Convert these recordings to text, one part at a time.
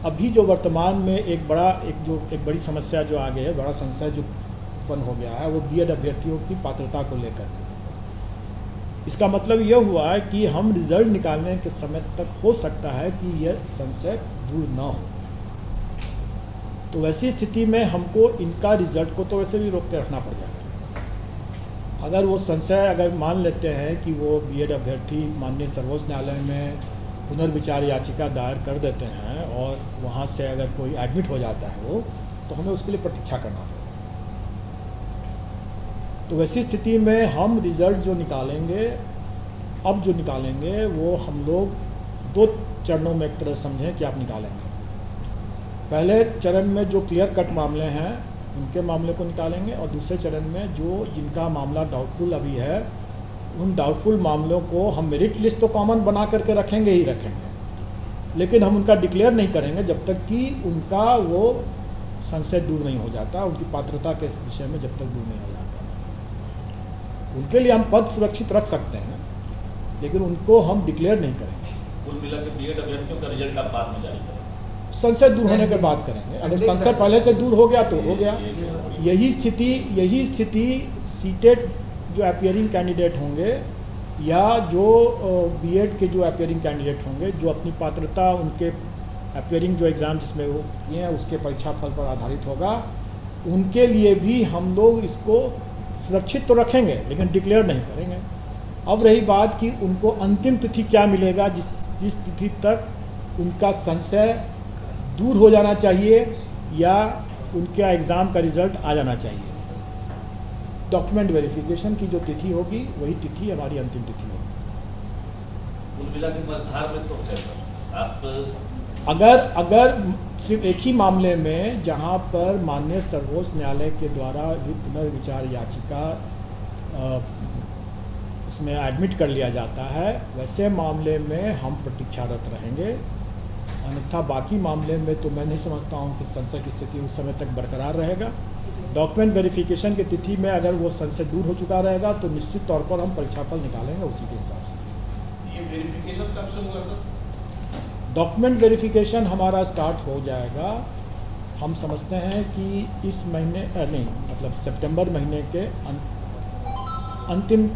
अभी जो वर्तमान में एक बड़ी समस्या जो आ गई है, बड़ा संशय जो उत्पन्न हो गया है, वो बीएड अभ्यर्थियों की पात्रता को लेकर के। इसका मतलब यह हुआ है कि हम रिजल्ट निकालने के समय तक हो सकता है कि यह संशय दूर ना हो। तो वैसी स्थिति में हमको इनका रिजल्ट को तो वैसे भी रोक के रखना पड़ जाएगा। अगर वो संशय अगर मान लेते हैं कि वो बीएड अभ्यर्थी माननीय सर्वोच्च न्यायालय में पुनर्विचार याचिका दायर कर देते हैं और वहाँ से अगर कोई एडमिट हो जाता है वो, तो हमें उसके लिए प्रतीक्षा करना पड़ेगा। तो वैसी स्थिति में हम रिज़ल्ट जो निकालेंगे, अब जो निकालेंगे वो हम लोग 2 चरणों में एक तरह समझें कि आप निकालेंगे। पहले चरण में जो क्लियर कट मामले हैं उनके मामले को निकालेंगे, और दूसरे चरण में जो जिनका मामला डाउटफुल अभी है उन डाउटफुल मामलों को हम मेरिट लिस्ट तो कॉमन बना करके रखेंगे ही रखेंगे, लेकिन हम उनका डिक्लेयर नहीं करेंगे जब तक कि उनका वो संशय दूर नहीं हो जाता, उनकी पात्रता के विषय में जब तक दूर नहीं हो जाता। उनके लिए हम पद सुरक्षित रख सकते हैं, लेकिन उनको हम डिक्लेयर नहीं करेंगे। कुल मिला के बीएड अभ्यर्थियों का रिजल्ट आप बाद में जारी करेंगे, संशय दूर होने के बाद करेंगे। अगर संशय पहले से दूर हो गया तो हो गया। यही स्थिति सीटेट जो अपियरिंग कैंडिडेट होंगे या जो बीएड के जो अपियरिंग कैंडिडेट होंगे, जो अपनी पात्रता उनके अपियरिंग जो एग्ज़ाम जिसमें वो किए हैं उसके परीक्षा फल पर आधारित होगा, उनके लिए भी हम लोग इसको सुरक्षित तो रखेंगे लेकिन डिक्लेयर नहीं करेंगे। अब रही बात कि उनको अंतिम तिथि क्या मिलेगा, जिस तिथि तक उनका संशय दूर हो जाना चाहिए या उनका एग्ज़ाम का रिज़ल्ट आ जाना चाहिए। डॉक्यूमेंट वेरिफिकेशन की जो तिथि होगी वही तिथि हमारी अंतिम तिथि होगी। कुल मिला के मझधार में तो कैसा आप अगर सिर्फ एक ही मामले में जहां पर माननीय सर्वोच्च न्यायालय के द्वारा पुनर्विचार याचिका इसमें एडमिट कर लिया जाता है, वैसे मामले में हम प्रतीक्षारत रहेंगे। अन्यथा बाकी मामले में तो मैं नहीं समझता हूं कि संशय की स्थिति उस समय तक बरकरार रहेगा। डॉक्यूमेंट वेरिफिकेशन की तिथि में अगर वो संशय दूर हो चुका रहेगा तो निश्चित तौर पर हम परीक्षाफल निकालेंगे उसी के हिसाब से। ये वेरिफिकेशन कब से होगा सर? डॉक्यूमेंट वेरिफिकेशन हमारा स्टार्ट हो जाएगा, हम समझते हैं कि इस महीने नहीं मतलब सितंबर महीने के अंतिम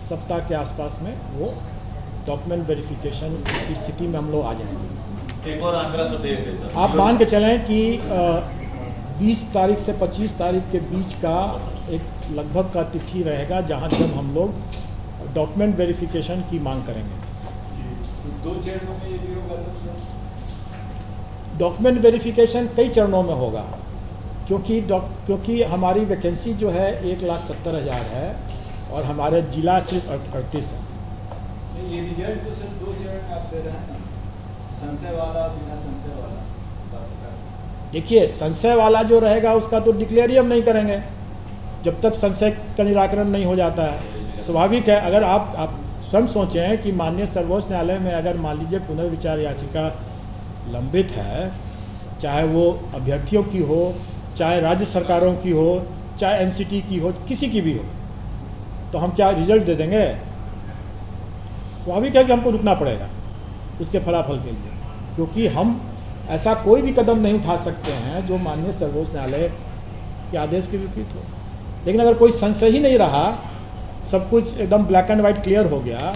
सप्ताह के आसपास में वो डॉक्यूमेंट वेरिफिकेशन की स्थिति में हम लोग आ जाएंगे। एक और आंकड़ा सब देख रहे सर, आप मान के चलें कि 20 तारीख से 25 तारीख के बीच का एक लगभग का तिथि रहेगा जहां जब हम लोग डॉक्यूमेंट वेरिफिकेशन की मांग करेंगे। 2 चरणों में ये भी होगा सर? डॉक्यूमेंट वेरिफिकेशन कई चरणों में होगा, क्योंकि हमारी वैकेंसी जो है 1,70,000 है और हमारे जिला सिर्फ 38 है। ये रिजल्ट तो सिर्फ 2 चरण में आप दे रहे हैं ना, संशय वाला बिना संशय वाला। देखिए, संशय वाला जो रहेगा उसका तो डिक्लेयर ही हम नहीं करेंगे जब तक संशय का निराकरण नहीं हो जाता है। स्वाभाविक है, अगर आप स्वयं सोचें कि माननीय सर्वोच्च न्यायालय में अगर मान लीजिए पुनर्विचार याचिका लंबित है, चाहे वो अभ्यर्थियों की हो, चाहे राज्य सरकारों की हो, चाहे एनसीटी की हो, किसी की भी हो, तो हम क्या रिजल्ट दे देंगे? स्वाभाविक है कि हमको रुकना पड़ेगा उसके फलाफल के लिए, क्योंकि हम ऐसा कोई भी कदम नहीं उठा सकते हैं जो माननीय सर्वोच्च न्यायालय के आदेश के विपरीत हो। लेकिन अगर कोई संशय ही नहीं रहा, सब कुछ एकदम ब्लैक एंड वाइट क्लियर हो गया,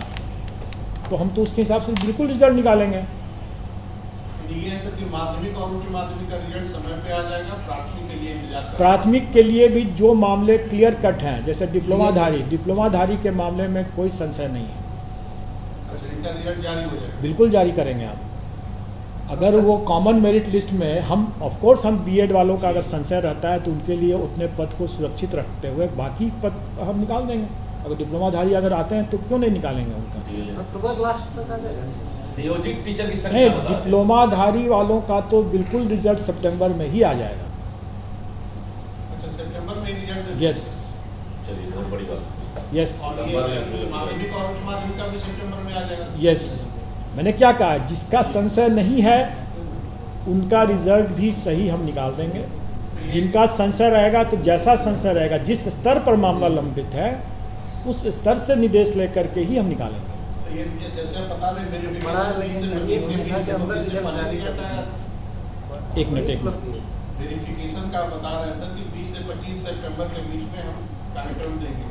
तो हम तो उसके हिसाब से बिल्कुल रिजल्ट निकालेंगे। ये है सर कि माध्यमिक और उच्च माध्यमिक का रिजल्ट समय पे आ जाएगा, प्राथमिक के लिए इंतजार करें। प्राथमिक के लिए भी जो मामले क्लियर कट हैं, जैसे डिप्लोमाधारी के मामले में कोई संशय नहीं है। अच्छा, इनका रिजल्ट जारी हो जाएगा? बिल्कुल जारी करेंगे आप। अगर वो कॉमन मेरिट लिस्ट में हम ऑफकोर्स हम बीएड वालों का अगर संशय रहता है तो उनके लिए उतने पद को सुरक्षित रखते हुए बाकी पद हम निकाल देंगे। अगर डिप्लोमाधारी अगर आते हैं तो क्यों नहीं निकालेंगे उनका? अक्टूबर लास्ट तक आ जाएगा। नियोजित टीचर की नहीं, संख्या बता दें। डिप्लोमाधारी वालों का तो बिल्कुल रिजल्ट सितंबर में ही आ जाएगा। अच्छा, सितंबर में रिजल्ट? यस चलिए, बहुत बड़ी बात है। यस और ये माध्यमिक और उच्च माध्यमिक का भी सितंबर में आ जाएगा? यस, मैंने क्या कहा, जिसका संशय नहीं है उनका रिजल्ट भी सही हम निकाल देंगे। जिनका संशय रहेगा तो जैसा संशय रहेगा, जिस स्तर पर मामला लंबित है उस स्तर से निर्देश लेकर के ही हम निकालेंगे। तो ये जैसे पता नहीं बड़ा लेकिन ये सुविधा के अंदर रिजल्ट जारी करना है। एक मिनट वेरिफिकेशन का बता रहे हैं सर कि 20 से 25 सितंबर के बीच में हम कार्यक्रम देंगे,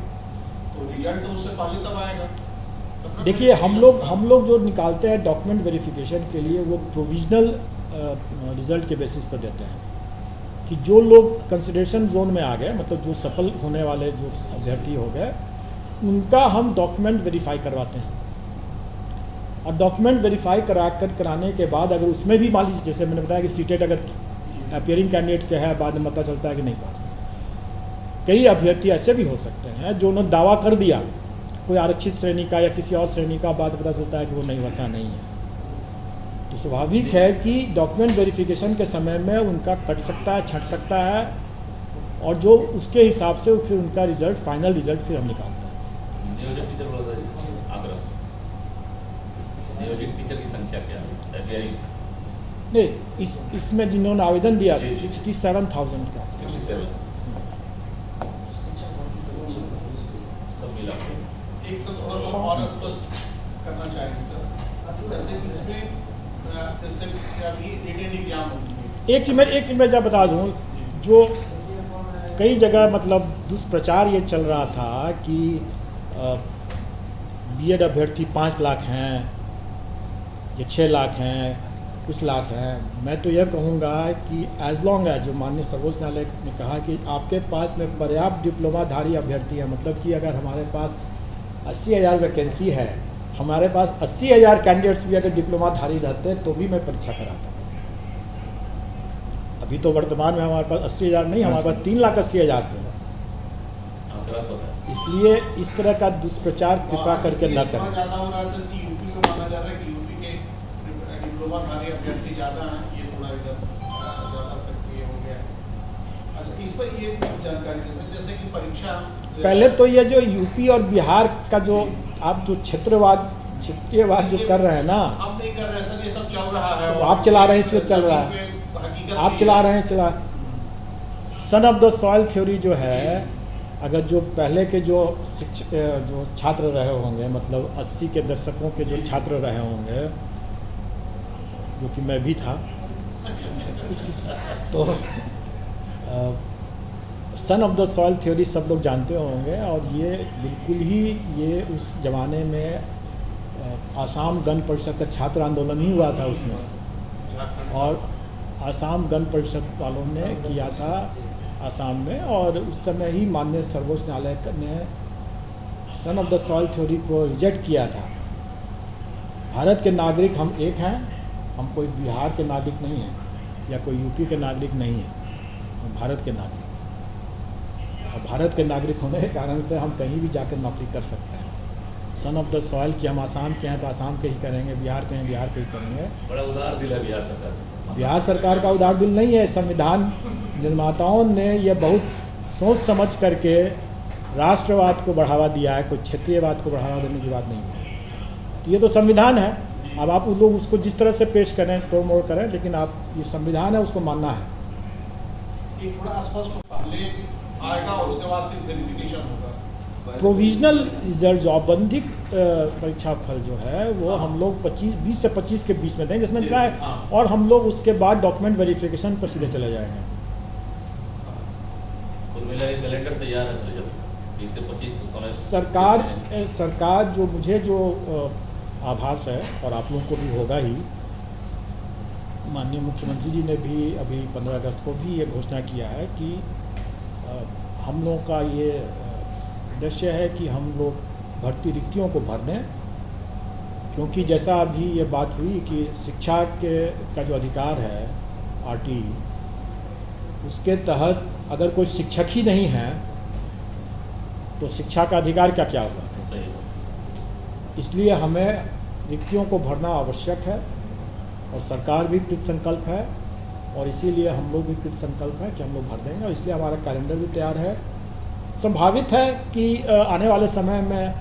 तो रिजल्ट तो उससे पहले तब आएगा। देखिए हम लोग जो निकालते हैं डॉक्यूमेंट वेरिफिकेशन के लिए वो प्रोविजनल रिजल्ट के बेसिस पर देते हैं कि जो लोग कंसिडरेशन जोन में आ गए, मतलब जो सफल होने वाले जो अभ्यर्थी हो गए, उनका हम डॉक्यूमेंट वेरीफाई करवाते हैं। और डॉक्यूमेंट वेरीफाई कराने के बाद अगर उसमें भी मान लीजिए, जैसे मैंने बताया कि सीटेट अगर अपियरिंग कैंडिडेट के है, बाद में पता चलता है कि नहीं पास है। कई अभ्यर्थी ऐसे भी हो सकते हैं जो उन्होंने दावा कर दिया कोई आरक्षित श्रेणी का या किसी और श्रेणी का, बाद पता चलता है कि वो नहीं, वैसा नहीं है। तो स्वाभाविक है कि डॉक्यूमेंट वेरिफिकेशन के समय में उनका कट सकता है, छट सकता है, और जो उसके हिसाब से फिर उनका रिजल्ट, फाइनल रिजल्ट फिर हम निकालते हैं। नियोजित टीचर बोला था आगरा, नियोजित टीचर की संख्या क्या है? नहीं, इसमें जिन्होंने आवेदन दिया 67,000 का 67 सब मिला के। एक सर थोड़ा सा और स्पष्ट करना चाहेंगे सर, जैसे कि इसमें जैसे अभी रिटेन एग्जाम होगी, एक चीज़ मैं जब बता दूं, जो कई जगह मतलब दुष्प्रचार ये चल रहा था कि बीएड अभ्यर्थी 5 लाख हैं या 6 लाख हैं, कुछ लाख हैं। मैं तो यह कहूँगा कि एज लॉन्ग एज, जो माननीय सर्वोच्च न्यायालय ने कहा कि आपके पास में पर्याप्त डिप्लोमाधारी अभ्यर्थी है, मतलब कि अगर हमारे पास 80,000 वैकेंसी है, हमारे पास 80,000 कैंडिडेट्स भी अगर डिप्लोमाधारी रहते तो भी मैं परीक्षा कराता। अभी तो वर्तमान में हमारे पास 80,000 नहीं, हमारे पास 3,80,000 थे। इसलिए इस तरह का दुष्प्रचार कृपया करके न करें। ज़्यादा हो रहा है सर कि यूपी में माना जा रहा है कि यूपी के डिप्लोमाधारी अभ्यर्थी ज़्यादा हैं, ये थोड़ा इधर ज़्यादा सक्रिय हो गया है। अच्छा, इस पर ये जानकारी दे सकते, जैसे कि परीक्षा पहले तो ये जो यूपी और बिहार का जो आप जो क्षेत्रवाद जो कर रहे हैं ना, हम नहीं कर रहे सर, ये सब चल रहा है। तो आप चला रहे हैं, इसलिए चल रहा है, आप चला रहे हैं। Son of the soil theory जो है, अगर जो पहले के जो छात्र रहे होंगे, मतलब 80 के दशकों के जो छात्र रहे होंगे, जो कि मैं भी था, तो son of the soil theory सब लोग जानते होंगे। और ये बिल्कुल ही ये उस ज़माने में आसाम गण परिषद का छात्र आंदोलन ही हुआ था उसमें, और आसाम गण परिषद वालों ने किया था आसाम में, और उस समय ही माननीय सर्वोच्च न्यायालय ने son of the soil theory को रिजेक्ट किया था। भारत के नागरिक हम एक हैं, हम कोई बिहार के नागरिक नहीं हैं या कोई यूपी के नागरिक नहीं हैं, हम भारत के नागरिक। और भारत के नागरिक होने के कारण से हम कहीं भी जाकर नौकरी कर सकते हैं। सन ऑफ द सॉइल कि हम आसाम के हैं तो आसाम के ही करेंगे, बिहार के हैं बिहार के ही करेंगे। बड़ा उदार दिल है बिहार सरकार। बिहार सरकार का उदार दिल नहीं है, संविधान निर्माताओं ने यह बहुत सोच समझ करके राष्ट्रवाद को बढ़ावा दिया है, कोई क्षेत्रीयवाद को बढ़ावा देने की बात नहीं है। तो ये तो संविधान है, अब आप उन लोग उसको जिस तरह से पेश करें, तोड़ मोड़ करें, लेकिन आप ये संविधान है, उसको मानना है। ये थोड़ा स्पष्ट पहले आएगा, उसके बाद फिर वेरिफिकेशन होगा। प्रोविजनल रिजल्ट जो औपबंधिक परीक्षा फल जो है वो हम लोग 20 से 25 के बीच में देंगे, जिसमें क्या है, और हम लोग उसके बाद डॉक्यूमेंट वेरिफिकेशन पर सीधे चले जाएंगे। कुल मिला के कैलेंडर तैयार है सर, जब 20 से 25 तो समय सरकार जो मुझे जो आभास है, और आप लोगों को भी होगा ही, माननीय मुख्यमंत्री जी ने भी अभी 15 अगस्त को भी ये घोषणा किया है कि हम लोगों का ये उद्देश्य है कि हम लोग भर्ती रिक्तियों को भर दें, क्योंकि जैसा अभी ये बात हुई कि शिक्षा का जो अधिकार है आरटी, उसके तहत अगर कोई शिक्षक ही नहीं है तो शिक्षा का अधिकार क्या होगा। सही है। इसलिए हमें रिक्तियों को भरना आवश्यक है, और सरकार भी कृत संकल्प है, और इसीलिए हम लोग भी कृत संकल्प है कि हम लोग भर देंगे, और इसलिए हमारा कैलेंडर भी तैयार है। संभावित है कि आने वाले समय में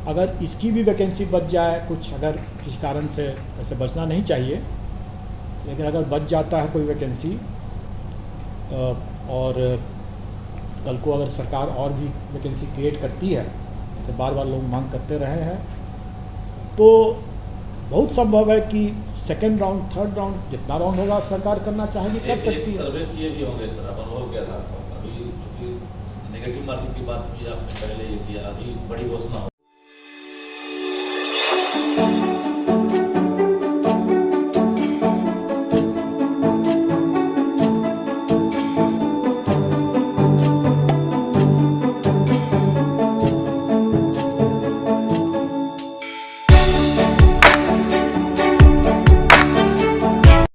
अगर इसकी भी वैकेंसी बच जाए, कुछ अगर किसी कारण से, ऐसे बचना नहीं चाहिए, लेकिन अगर बच जाता है कोई वैकेंसी, और कल को अगर सरकार और भी वैकेंसी क्रिएट करती है, जैसे बार बार लोग मांग करते रहे हैं, तो बहुत संभव है कि सेकेंड राउंड, थर्ड राउंड, जितना राउंड होगा सरकार करना चाहेगी कर सकती है। सर्वे किए भी होंगे सर, अब अनुभव क्या था आपका? अभी चूंकि नेगेटिव मार्किंग की बात भी आपने पहले ये किया, अभी बड़ी घोषणा हो